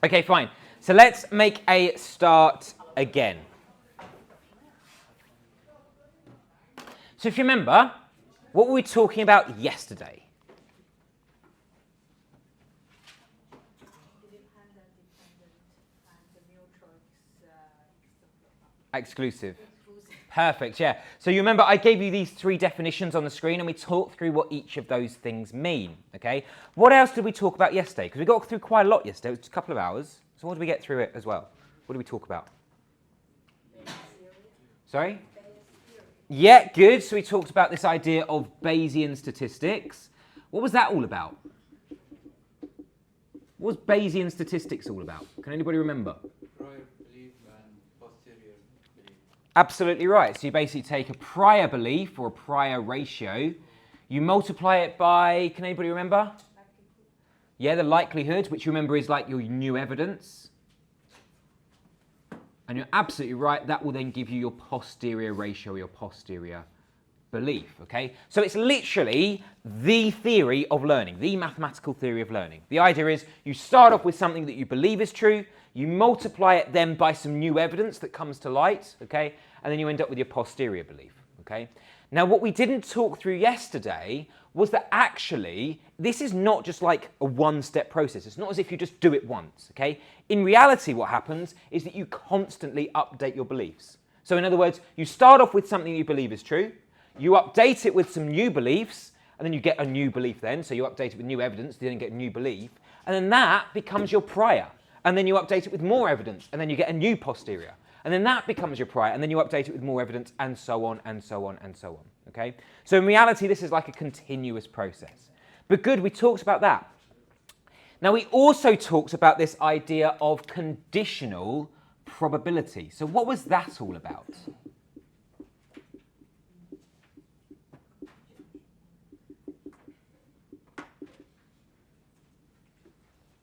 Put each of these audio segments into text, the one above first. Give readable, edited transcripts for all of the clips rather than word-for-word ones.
Okay, fine. So let's make a start again. So if you remember, what were we talking about yesterday? Exclusive. Perfect, yeah. So you remember I gave you these three definitions on the screen and we talked through what each of those things mean, okay? What else did we talk about yesterday? Because we got through quite a lot yesterday. It was a couple of hours. So what did we get through it as well? What did we talk about? Sorry? Yeah, good. So we talked about this idea of Bayesian statistics. What was that all about? What was Bayesian statistics all about? Can anybody remember? Absolutely right. So you basically take a prior belief or a prior ratio, you multiply it by, can anybody remember? Yeah, the likelihood, which you remember is like your new evidence. And you're absolutely right, that will then give you your posterior ratio, your posterior belief, okay? So it's literally the theory of learning, the mathematical theory of learning. The idea is you start off with something that you believe is true, you multiply it then by some new evidence that comes to light, okay? And then you end up with your posterior belief, okay? Now, what we didn't talk through yesterday was that actually this is not just like a one-step process. It's not as if you just do it once, okay? In reality, what happens is that you constantly update your beliefs. So in other words, you start off with something you believe is true, you update it with some new beliefs, and then you get a new belief then. So you update it with new evidence, you then get a new belief, and then that becomes your prior. And then you update it with more evidence, and then you get a new posterior. And then that becomes your prior, and then you update it with more evidence, and so on, and so on, and so on, okay? So in reality, this is like a continuous process. But good, we talked about that. Now, we also talked about this idea of conditional probability. So what was that all about?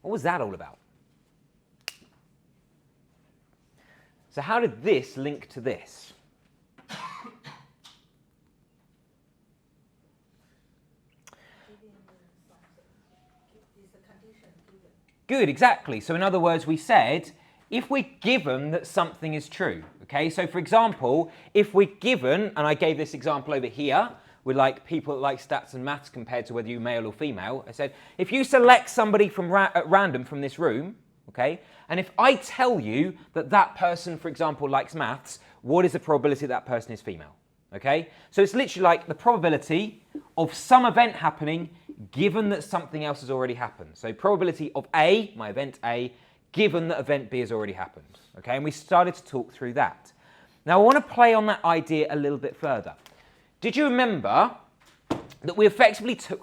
What was that all about? So how did this link to this? Good, exactly. So in other words, we said, if we're given that something is true, okay? So for example, if we're given, and I gave this example over here, with like people that like stats and maths compared to whether you're male or female, I said, if you select somebody from at random from this room, okay, and if I tell you that that person, for example, likes maths, what is the probability that person is female? Okay, so it's literally like the probability of some event happening given that something else has already happened. So probability of A, my event A, given that event B has already happened. Okay, and we started to talk through that. Now I want to play on that idea a little bit further. Did you remember that we effectively took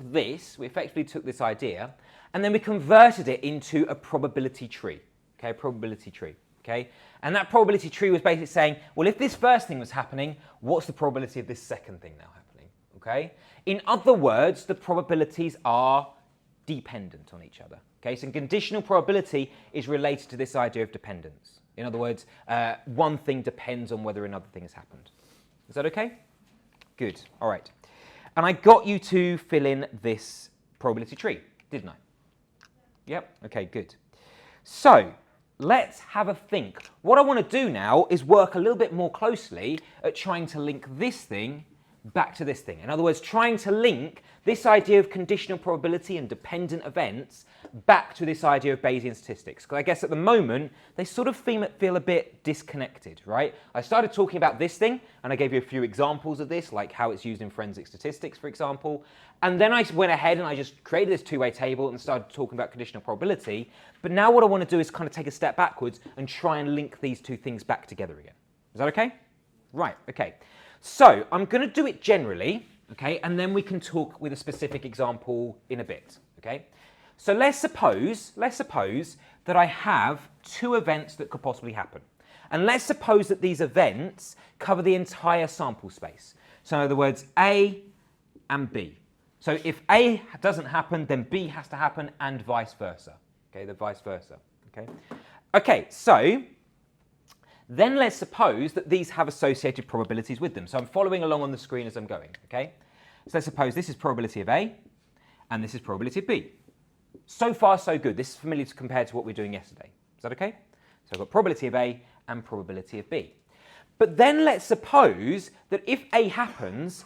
this idea, and then we converted it into a probability tree, okay, probability tree, okay? And that probability tree was basically saying, well, if this first thing was happening, what's the probability of this second thing now happening, okay? In other words, the probabilities are dependent on each other, okay? So conditional probability is related to this idea of dependence. In other words, one thing depends on whether another thing has happened. Is that okay? Good, all right. And I got you to fill in this probability tree, didn't I? Yep, okay, good. So let's have a think. What I want to do now is work a little bit more closely at trying to link this thing back to this thing. In other words, trying to link this idea of conditional probability and dependent events back to this idea of Bayesian statistics. Because I guess at the moment, they sort of feel a bit disconnected, right? I started talking about this thing, and I gave you a few examples of this, like how it's used in forensic statistics, for example. And then I went ahead and I just created this two-way table and started talking about conditional probability. But now what I want to do is kind of take a step backwards and try and link these two things back together again. Is that okay? Right, okay. So I'm going to do it generally, okay, and then we can talk with a specific example in a bit, okay? So let's suppose that I have two events that could possibly happen. And let's suppose that these events cover the entire sample space. So in other words, A and B. So if A doesn't happen, then B has to happen and vice versa, okay, the vice versa, okay? Okay, so then let's suppose that these have associated probabilities with them. So I'm following along on the screen as I'm going, okay? So let's suppose this is probability of A, and this is probability of B. So far, so good. This is familiar compared to what we were doing yesterday, Is that okay? So I've got probability of A and probability of B. But then let's suppose that if A happens,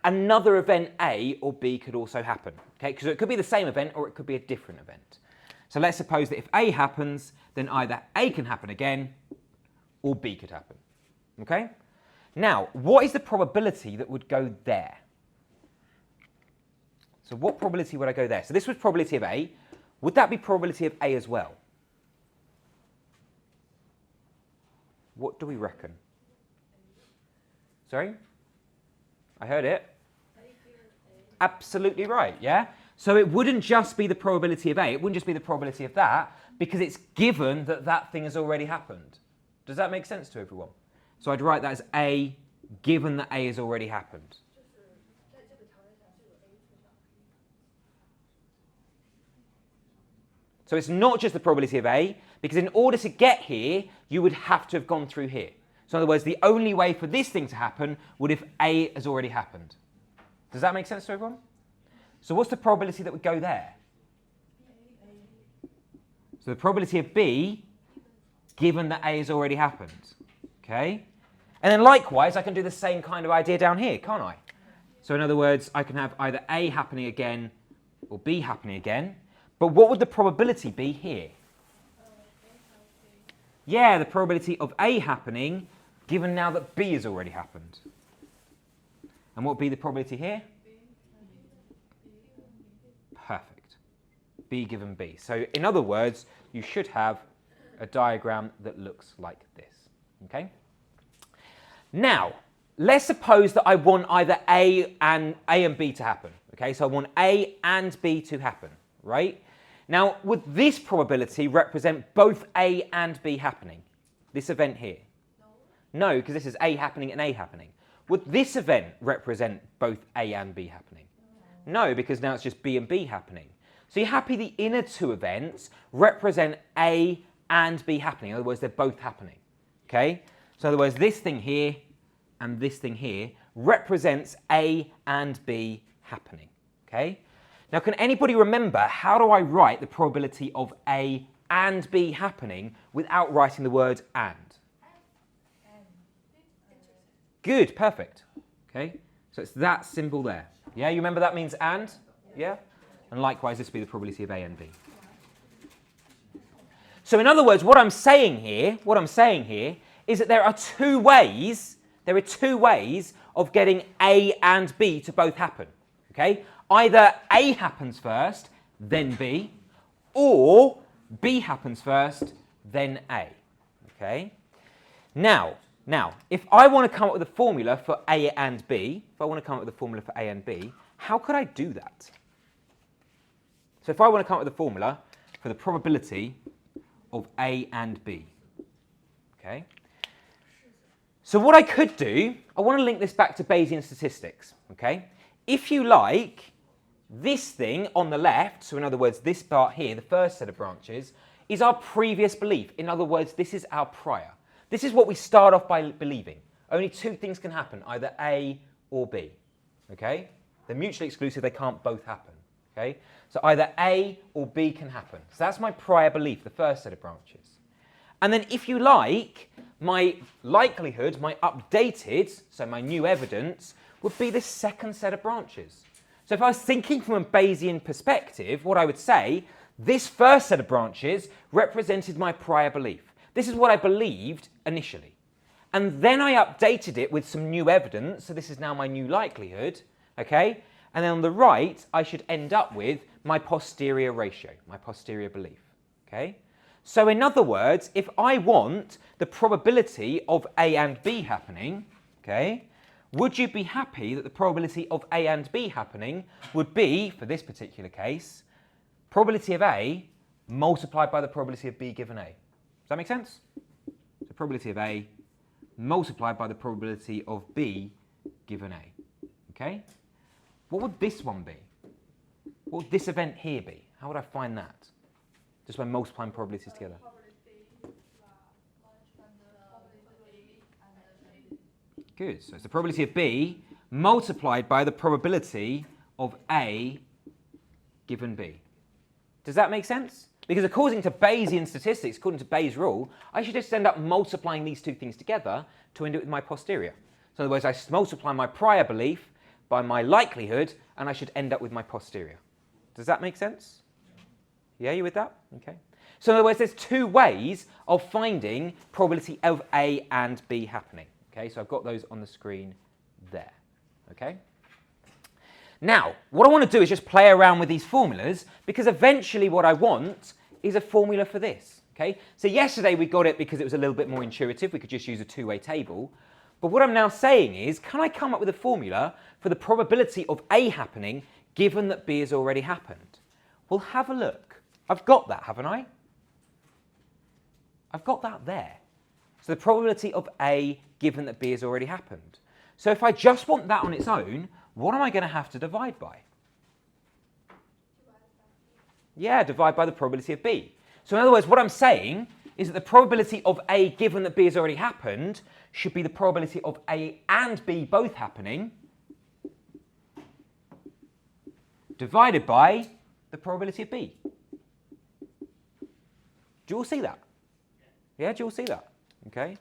another event A or B could also happen. Okay, because it could be the same event or it could be a different event. So let's suppose that if A happens, then either A can happen again or B could happen. Okay? Now, what is the probability that would go there? So what probability would I go there? So this was probability of A. Would that be probability of A as well? What do we reckon? Sorry? I heard it. Absolutely right, yeah? So it wouldn't just be the probability of A, it wouldn't just be the probability of that, because it's given that that thing has already happened. Does that make sense to everyone? So I'd write that as A, given that A has already happened. So it's not just the probability of A, because in order to get here, you would have to have gone through here. So in other words, the only way for this thing to happen would if A has already happened. Does that make sense to everyone? So what's the probability that would go there? So the probability of B, given that A has already happened. Okay? And then likewise, I can do the same kind of idea down here, can't I? So in other words, I can have either A happening again or B happening again. But what would the probability be here? Yeah, the probability of A happening, given now that B has already happened. And what would be the probability here? Perfect. B given B. So in other words, you should have a diagram that looks like this. Okay? Now, let's suppose that I want either A and B to happen. Okay, so I want A and B to happen, right? Now, would this probability represent both A and B happening? This event here? No, because this is A happening and A happening. Would this event represent both A and B happening? No, because now it's just B and B happening. So you're happy the inner two events represent A and B happening. In other words, they're both happening. Okay? So in other words, this thing here and this thing here represents A and B happening. Okay? Now, can anybody remember, how do I write the probability of A and B happening without writing the word and? Good, perfect. Okay, so it's that symbol there. Yeah, you remember that means and? Yeah? And likewise, this would be the probability of A and B. So in other words, what I'm saying here is that there are two ways of getting A and B to both happen. Okay? Either A happens first, then B, or B happens first, then A. Okay? Now, if I want to come up with a formula for A and B, how could I do that? So if I want to come up with a formula for the probability of A and B, okay? So what I could do, I want to link this back to Bayesian statistics, okay? If you like, this thing on the left, so in other words, this part here, the first set of branches, is our previous belief. In other words, this is our prior. This is what we start off by believing. Only two things can happen, either A or B. Okay? They're mutually exclusive, they can't both happen. Okay? So either A or B can happen. So that's my prior belief, the first set of branches. And then if you like, my likelihood, my updated, so my new evidence, would be this second set of branches. So if I was thinking from a Bayesian perspective, what I would say, this first set of branches represented my prior belief. This is what I believed initially. And then I updated it with some new evidence, so this is now my new likelihood, okay? And then on the right, I should end up with my posterior ratio, my posterior belief, okay? So in other words, if I want the probability of A and B happening, okay, would you be happy that the probability of A and B happening would be, for this particular case, probability of A multiplied by the probability of B given A? Does that make sense? The probability of A multiplied by the probability of B given A. Okay? What would this one be? What would this event here be? How would I find that? Just by multiplying probabilities together. Good. So it's the probability of B multiplied by the probability of A given B. Does that make sense? Because according to Bayesian statistics, according to Bayes' rule, I should just end up multiplying these two things together to end up with my posterior. So in other words, I multiply my prior belief by my likelihood, and I should end up with my posterior. Does that make sense? Yeah, you with that? Okay. So in other words, there's two ways of finding probability of A and B happening. Okay, so I've got those on the screen there. Okay. Now, what I want to do is just play around with these formulas, because eventually what I want is a formula for this. Okay. So yesterday we got it because it was a little bit more intuitive. We could just use a two-way table. But what I'm now saying is, can I come up with a formula for the probability of A happening given that B has already happened? Well, have a look. I've got that, haven't I? I've got that there. So the probability of A given that B has already happened. So if I just want that on its own, what am I going to have to divide by? Yeah, divide by the probability of B. So in other words, what I'm saying is that the probability of A given that B has already happened should be the probability of A and B both happening divided by the probability of B. Do you all see that? Yeah, do you all see that? Okay.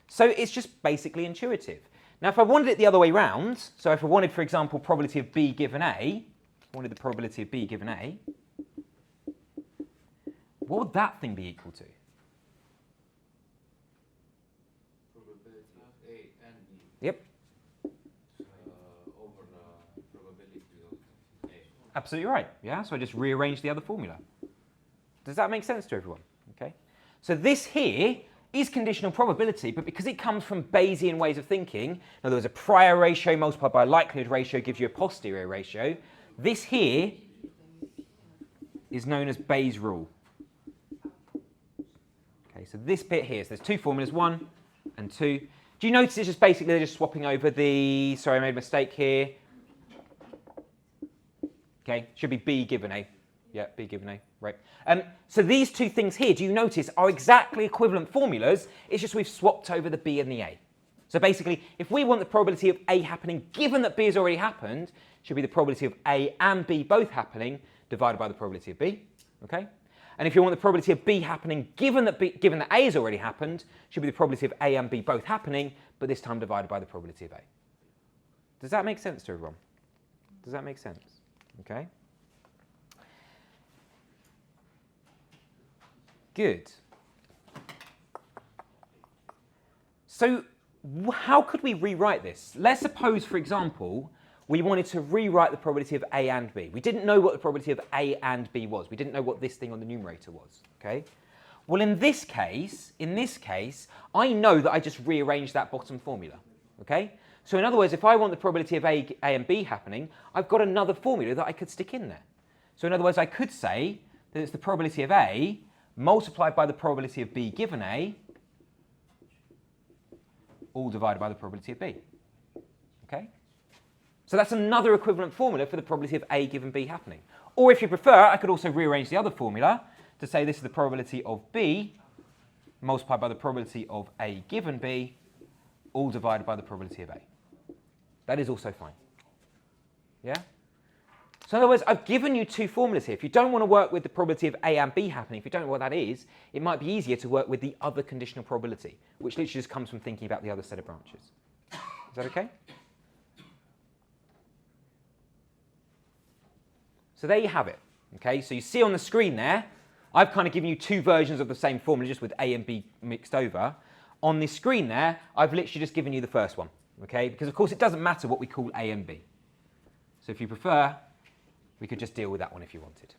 So it's just basically intuitive. Now, if I wanted it the other way round, so if I wanted, for example, probability of B given A, I wanted the probability of B given A, what would that thing be equal to? Probability of A and B. Yep. Over the probability of A. Absolutely right. Yeah, so I just rearrange the other formula. Does that make sense to everyone? Okay. So this here is conditional probability, but because it comes from Bayesian ways of thinking, in other words, a prior ratio multiplied by a likelihood ratio gives you a posterior ratio, this here is known as Bayes' rule. Okay, so this bit here, so there's two formulas, 1 and 2. Do you notice it's just basically they're just swapping over the, sorry, I made a mistake here. Okay, should be B given A. Yeah, B given A, right. So these two things here, do you notice, are exactly equivalent formulas. It's just we've swapped over the B and the A. So basically, if we want the probability of A happening, given that B has already happened, it should be the probability of A and B both happening divided by the probability of B. Okay. And if you want the probability of B happening, given that A has already happened, it should be the probability of A and B both happening, but this time divided by the probability of A. Does that make sense to everyone? Does that make sense? Okay. Good. So how could we rewrite this? Let's suppose, for example, we wanted to rewrite the probability of A and B. We didn't know what the probability of A and B was. We didn't know what this thing on the numerator was. Okay. Well, in this case, I know that I just rearranged that bottom formula. Okay. So in other words, if I want the probability of A and B happening, I've got another formula that I could stick in there. So in other words, I could say that it's the probability of A multiplied by the probability of B given A, all divided by the probability of B. Okay? So that's another equivalent formula for the probability of A given B happening. Or if you prefer, I could also rearrange the other formula to say this is the probability of B multiplied by the probability of A given B, all divided by the probability of A. That is also fine. Yeah? So in other words, I've given you two formulas here. If you don't want to work with the probability of A and B happening, if you don't know what that is, it might be easier to work with the other conditional probability, which literally just comes from thinking about the other set of branches. Is that okay? So there you have it. Okay, so you see on the screen there, I've kind of given you two versions of the same formula, just with A and B mixed over. On this screen there, I've literally just given you the first one. Okay, because of course it doesn't matter what we call A and B. So if you prefer, we could just deal with that one if you wanted.